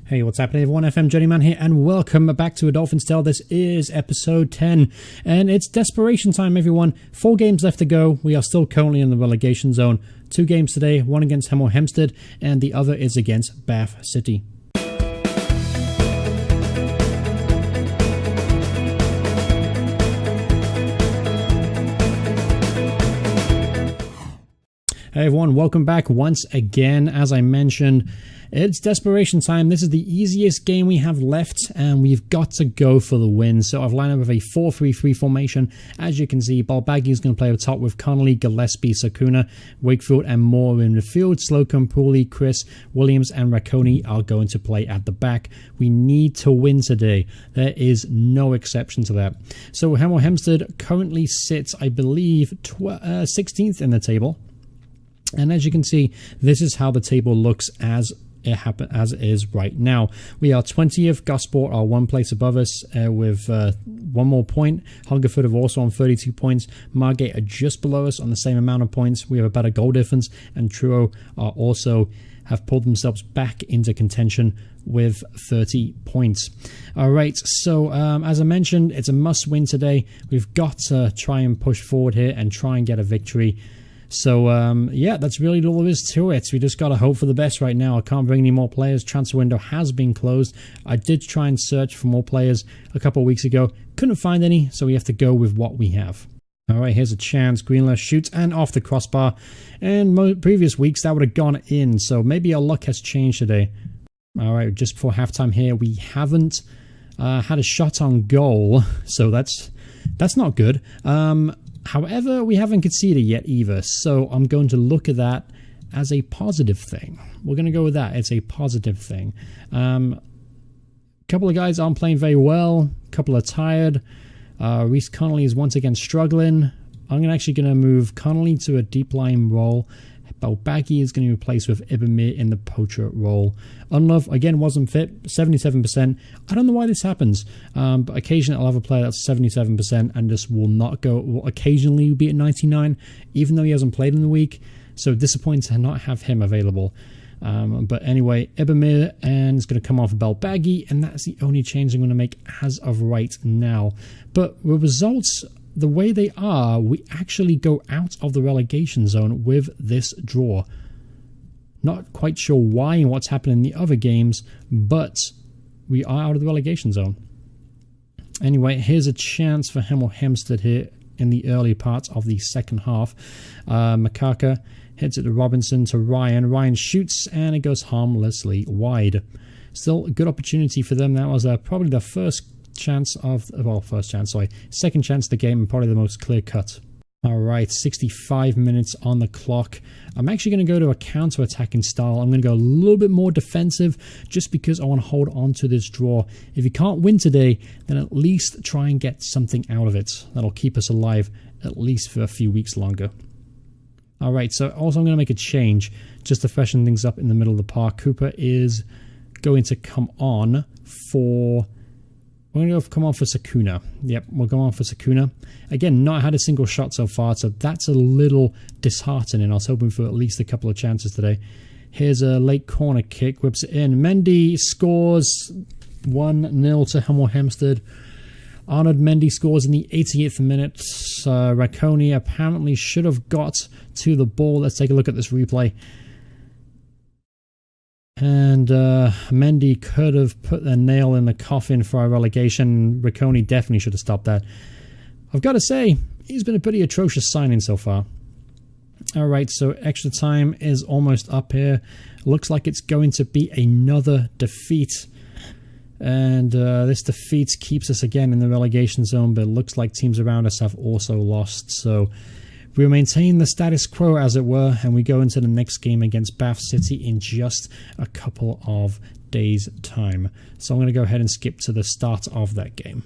Hey, what's happening everyone? FM Journeyman here and welcome back to A Dolphin's Tale. This is episode 10 and it's desperation time everyone. 4 games left to go. We are still currently in the relegation zone. 2 games today, one against Hemel Hempstead and the other is against Bath City. Hey everyone, welcome back once again. As I mentioned, it's desperation time. This is the easiest game we have left and we've got to go for the win. So I've lined up with a 4-3-3 formation. As you can see, Balbaghi is going to play up top with Connolly, Gillespie, Sakuna, Wakefield and Moore in the field. Slocum, Poole, Chris, Williams and Racconi are going to play at the back. We need to win today. There is no exception to that. So Hemel Hempstead currently sits, I believe, 16th in the table. And as you can see, this is how the table looks as it is right now. We are 20th. Gosport are 1 place above us with 1 more point. Hungerford are also on 32 points. Margate are just below us on the same amount of points. We have a better goal difference. And Truro are also have pulled themselves back into contention with 30 points. All right, so as I mentioned, it's a must-win today. We've got to try and push forward here and try and get a victory. So, yeah, that's really all there is to it. We just got to hope for the best right now. I can't bring any more players. Transfer window has been closed. I did try and search for more players a couple of weeks ago. Couldn't find any, so we have to go with what we have. All right, here's a chance. Greenler shoots and off the crossbar. And previous weeks, that would have gone in, so maybe our luck has changed today. All right, just before halftime here, we haven't had a shot on goal, so that's not good. However, we haven't conceded yet either, so I'm going to look at that as a positive thing. We're going to go with that. It's a positive thing. A couple of guys aren't playing very well. A couple are tired. Reece Connolly is once again struggling. I'm actually going to move Connolly to a deep line role. Balbaghi is going to be replaced with Ibamir in the poacher role. Unlove, again, wasn't fit, 77%. I don't know why this happens, but occasionally I'll have a player that's 77% and just will not go, will occasionally be at 99, even though he hasn't played in the week. So disappointed to not have him available. But anyway, Ibamir and it's going to come off Balbaghi, and that's the only change I'm going to make as of right now. But the results, the way they are, we actually go out of the relegation zone with this draw. Not quite sure why and what's happened in the other games, but we are out of the relegation zone. Anyway, here's a chance for Hemel Hempstead here in the early part of the second half. Makaka hits it to Robinson to Ryan. Ryan shoots and it goes harmlessly wide. Still a good opportunity for them. That was probably the second chance of the game and probably the most clear cut. All right, 65 minutes on the clock. I'm actually going to go to a counter-attacking style. I'm going to go a little bit more defensive just because I want to hold on to this draw. If you can't win today, then at least try and get something out of it. That'll keep us alive at least for a few weeks longer. All right, so also I'm going to make a change just to freshen things up in the middle of the park. Cooper is going to come on for... We're going to come on for Sakuna. Yep, we'll go on for Sakuna. Again, not had a single shot so far, so that's a little disheartening. I was hoping for at least a couple of chances today. Here's a late corner kick, whips it in. Mendy scores 1-0 to Hemel Hempstead. Arnold Mendy scores in the 88th minute. Racconi apparently should have got to the ball. Let's take a look at this replay. And Mendy could have put the nail in the coffin for our relegation. Racconi definitely should have stopped that. I've got to say, he's been a pretty atrocious signing so far. All right, so extra time is almost up here. Looks like it's going to be another defeat. And this defeat keeps us again in the relegation zone, but it looks like teams around us have also lost. So we maintain the status quo, as it were, and we go into the next game against Bath City in just a couple of days' time. So I'm going to go ahead and skip to the start of that game.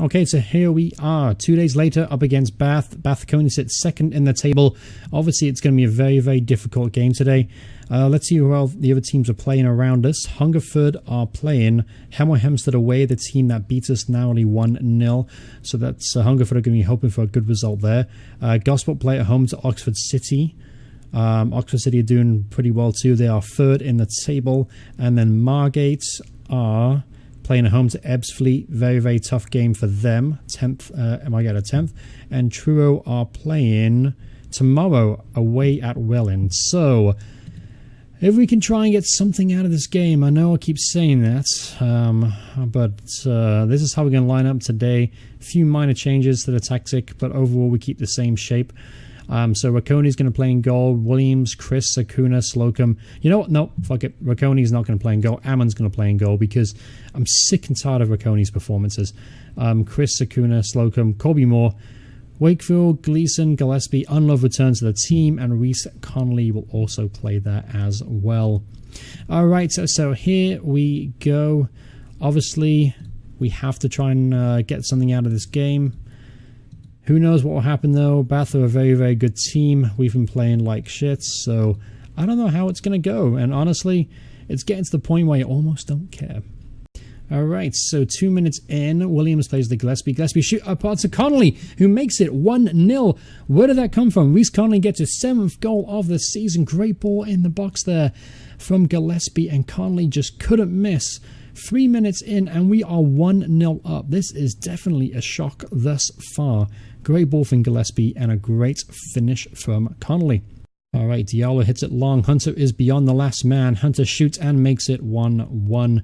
Okay, so here we are, 2 days later, up against Bath. Bath currently sits second in the table. Obviously, it's going to be a very, very difficult game today. Let's see who else the other teams are playing around us. Hungerford are playing Hemel Hempstead away, the team that beats us narrowly 1-0. So that's Hungerford are going to be hoping for a good result there. Gosport play at home to Oxford City. Oxford City are doing pretty well too. They are third in the table. And then Margate are playing at home to Ebbsfleet. Very, very tough game for them. 10th, Margate are 10th. And Truro are playing tomorrow away at Welland. So if we can try and get something out of this game, I know I keep saying that, but this is how we're going to line up today. A few minor changes to the tactic, but overall we keep the same shape. So Racconi's going to play in goal. Williams, Chris, Sakuna, Slocum. You know what? No, fuck it. Racconi's not going to play in goal. Ammon's going to play in goal because I'm sick and tired of Racconi's performances. Chris, Sakuna, Slocum, Colby Moore, Wakefield, Gleeson, Gillespie, Unlove returns to the team, and Reese Connolly will also play there as well. All right, so here we go. Obviously, we have to try and get something out of this game. Who knows what will happen, though. Bath are a very, very good team. We've been playing like shit, so I don't know how it's going to go. And honestly, it's getting to the point where you almost don't care. All right, so 2 minutes in, Williams plays the Gillespie. Gillespie shoot up to Connolly, who makes it 1-0. Where did that come from? Reese Connolly gets his 7th goal of the season. Great ball in the box there from Gillespie, and Connolly just couldn't miss. 3 minutes in, and we are 1-0 up. This is definitely a shock thus far. Great ball from Gillespie and a great finish from Connolly. All right, Diallo hits it long. Hunter is beyond the last man. Hunter shoots and makes it 1-1.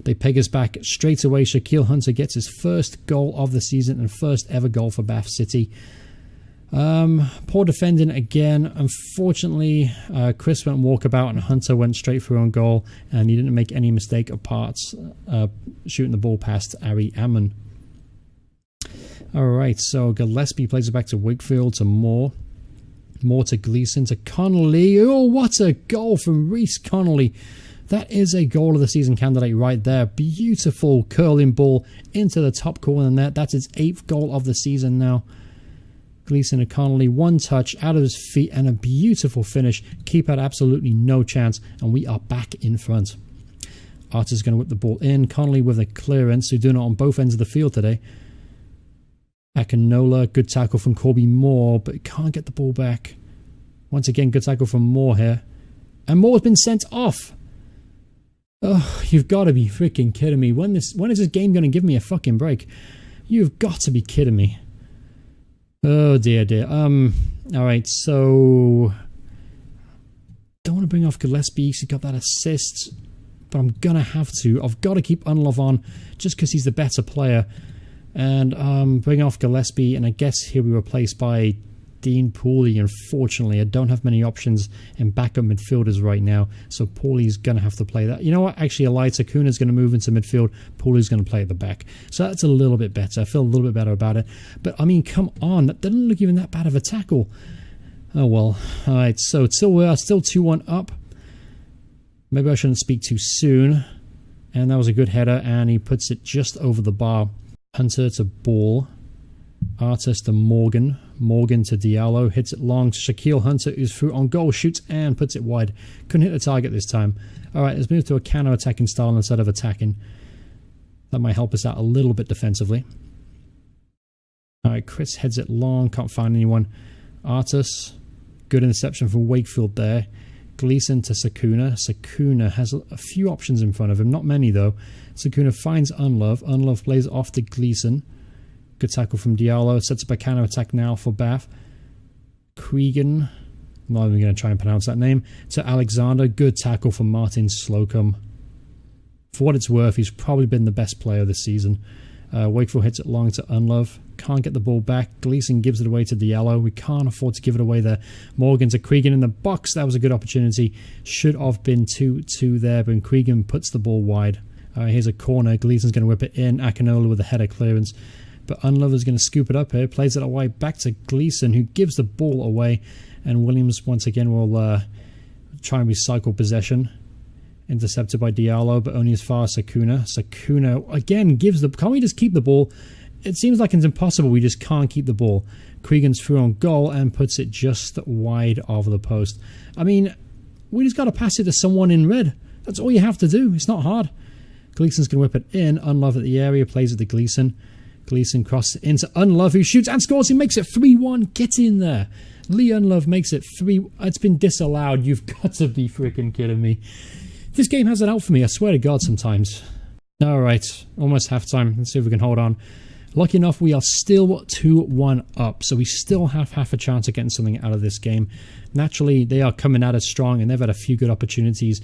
They peg us back straight away. Shaquille Hunter gets his first goal of the season and first ever goal for Bath City. Poor defending again. Unfortunately, Chris went walkabout and Hunter went straight through on goal, and he didn't make any mistake of parts shooting the ball past Ari Ammon. Alright, so Gillespie plays it back to Wakefield, to Moore. Moore to Gleeson, to Connolly. Oh, what a goal from Reese Connolly. That is a goal of the season candidate right there. Beautiful curling ball into the top corner net. That's his 8th goal of the season now. Gleeson to Connolly, one touch out of his feet and a beautiful finish. Keeper had absolutely no chance, and we are back in front. Arter's going to whip the ball in. Connolly with a clearance, who doing it on both ends of the field today. Akinola, good tackle from Corby Moore, but can't get the ball back. Once again, good tackle from Moore here. And Moore's been sent off. Oh, you've got to be freaking kidding me. When is this game going to give me a fucking break? You've got to be kidding me. Oh, dear, dear. Alright, so don't want to bring off Gillespie. He's got that assist, but I'm going to have to. I've got to keep Unlove on just because he's the better player. And bring off Gillespie, and I guess he'll be replaced by Dean Pooley. Unfortunately, I don't have many options in backup midfielders right now, so Pooley's going to have to play that. You know what? Actually, Elita Kuna's going to move into midfield. Pooley's going to play at the back. So that's a little bit better. I feel a little bit better about it. But, I mean, come on. That didn't look even that bad of a tackle. Oh, well. All right, so we are still 2-1 up. Maybe I shouldn't speak too soon. And that was a good header, and he puts it just over the bar. Hunter to Ball. Artist to Morgan. Morgan to Diallo. Hits it long to Shaquille Hunter, who's through on goal. Shoots and puts it wide. Couldn't hit the target this time. Alright, let's move to a counter-attacking style instead of attacking. That might help us out a little bit defensively. Alright, Chris heads it long. Can't find anyone. Artis. Good interception from Wakefield there. Gleeson to Sakuna. Sakuna has a few options in front of him. Not many, though. Sakuna finds Unlove. Unlove plays off to Gleeson. Good tackle from Diallo. Sets up a counter-attack now for Bath. Cregan. I'm not even going to try and pronounce that name. To Alexander. Good tackle from Martin Slocum. For what it's worth, he's probably been the best player this season. Wakefield hits it long to Unlove. Can't get the ball back. Gleeson gives it away to Diallo. We can't afford to give it away there. Morgan to Cregan in the box. That was a good opportunity. Should have been 2-2 there, but Cregan puts the ball wide. Here's a corner. Gleeson's going to whip it in. Akinola with a header clearance. But Unlove is going to scoop it up here. Plays it away back to Gleeson, who gives the ball away. And Williams, once again, will try and recycle possession. Intercepted by Diallo, but only as far as Sakuna. Sakuna, again, gives the... Can't we just keep the ball? It seems like it's impossible. We just can't keep the ball. Cregan's through on goal and puts it just wide of the post. I mean, we just got to pass it to someone in red. That's all you have to do. It's not hard. Gleeson's going to whip it in. Unlove at the area. Plays it to Gleeson. Gleeson crosses into Unlove, who shoots and scores. He makes it 3-1. Get in there. Lee Unlove makes it 3. It's been disallowed. You've got to be freaking kidding me. This game has it out for me, I swear to God, sometimes. Alright, almost halftime. Let's see if we can hold on. Lucky enough, we are still 2-1 up, so we still have half a chance of getting something out of this game. Naturally, they are coming at us strong, and they've had a few good opportunities.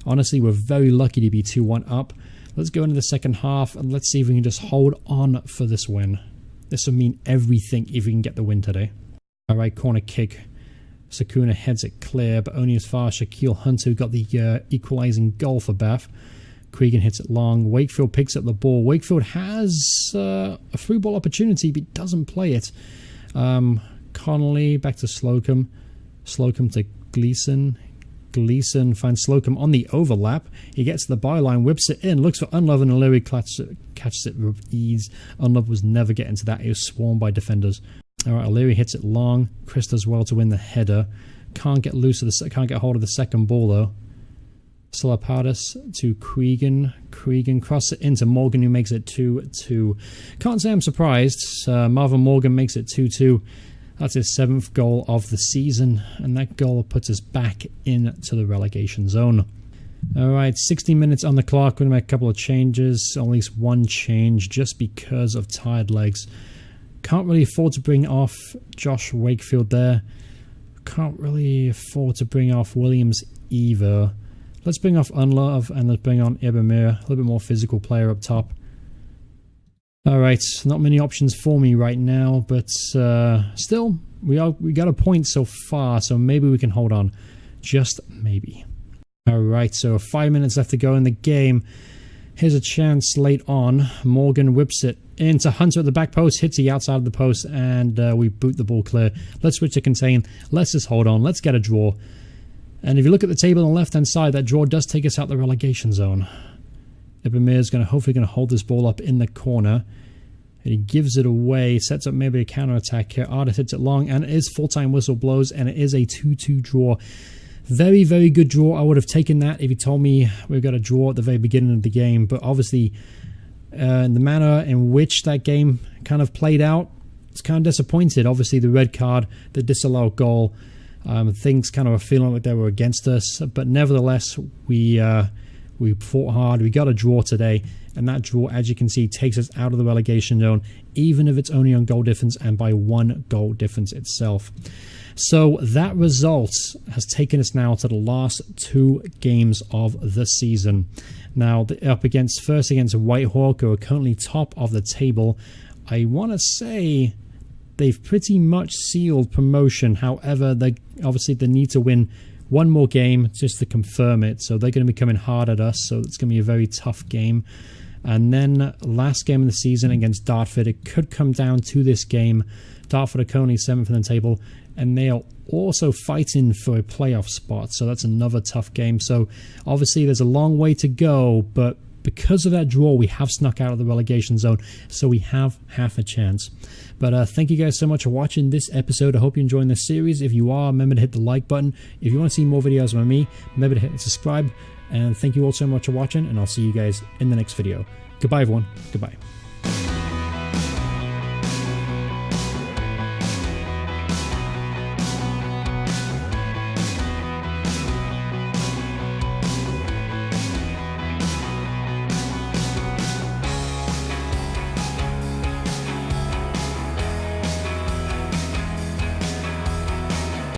Honestly, we're very lucky to be 2-1 up. Let's go into the second half, and let's see if we can just hold on for this win. This will mean everything if we can get the win today. Alright, corner kick. Sakuna heads it clear, but only as far as Shaquille Hunter, who got the equalising goal for Bath. Cregan hits it long. Wakefield picks up the ball. Wakefield has a through ball opportunity, but doesn't play it. Connolly back to Slocum. Slocum to Gleeson. Gleeson finds Slocum on the overlap. He gets to the byline, whips it in, looks for Unlove, and O'Leary catches it with ease. Unlove was never getting to that. He was swarmed by defenders. Alright, O'Leary hits it long. Chris does well to win the header. Can't get hold of the second ball though. Salapatis to Cregan. Cregan crosses it into Morgan, who makes it 2-2. Can't say I'm surprised. Marvin Morgan makes it 2-2. That's his 7th goal of the season, and that goal puts us back into the relegation zone. Alright, 60 minutes on the clock. We're going to make a couple of changes, at least one change, just because of tired legs. Can't really afford to bring off Josh Wakefield there. Can't really afford to bring off Williams either. Let's bring off Unlove and let's bring on Ibamir, a little bit more physical player up top. Alright, not many options for me right now, but still, we got a point so far, so maybe we can hold on. Just maybe. Alright, so 5 minutes left to go in the game. Here's a chance late on. Morgan whips it into Hunter at the back post, hits the outside of the post, and we boot the ball clear. Let's switch to contain. Let's just hold on. Let's get a draw. And if you look at the table on the left-hand side, that draw does take us out the relegation zone. Ibamir is hopefully going to hold this ball up in the corner. And he gives it away, sets up maybe a counter-attack here. Artis hits it long, and it is full-time whistle blows, and it is a 2-2 draw. Very, very good draw. I would have taken that if you told me we got a draw at the very beginning of the game. But obviously, the manner in which that game kind of played out, it's kind of disappointed. Obviously, the red card, the disallowed goal, things kind of were feeling like they were against us. But nevertheless, we fought hard. We got a draw today. And that draw, as you can see, takes us out of the relegation zone, even if it's only on goal difference and by 1 goal difference itself. So that result has taken us now to the last 2 games of the season. Now, first against Whitehawk, who are currently top of the table. I want to say they've pretty much sealed promotion. However, they need to win one more game just to confirm it. So they're going to be coming hard at us. So it's going to be a very tough game. And then last game of the season against Dartford, it could come down to this game. Dartford are currently 7th in the table, and they are also fighting for a playoff spot. So that's another tough game. So obviously there's a long way to go, but because of that draw, we have snuck out of the relegation zone, so we have half a chance. But thank you guys so much for watching this episode. I hope you're enjoying this series. If you are, remember to hit the like button. If you want to see more videos by me, remember to hit subscribe. And thank you all so much for watching, and I'll see you guys in the next video. Goodbye, everyone. Goodbye.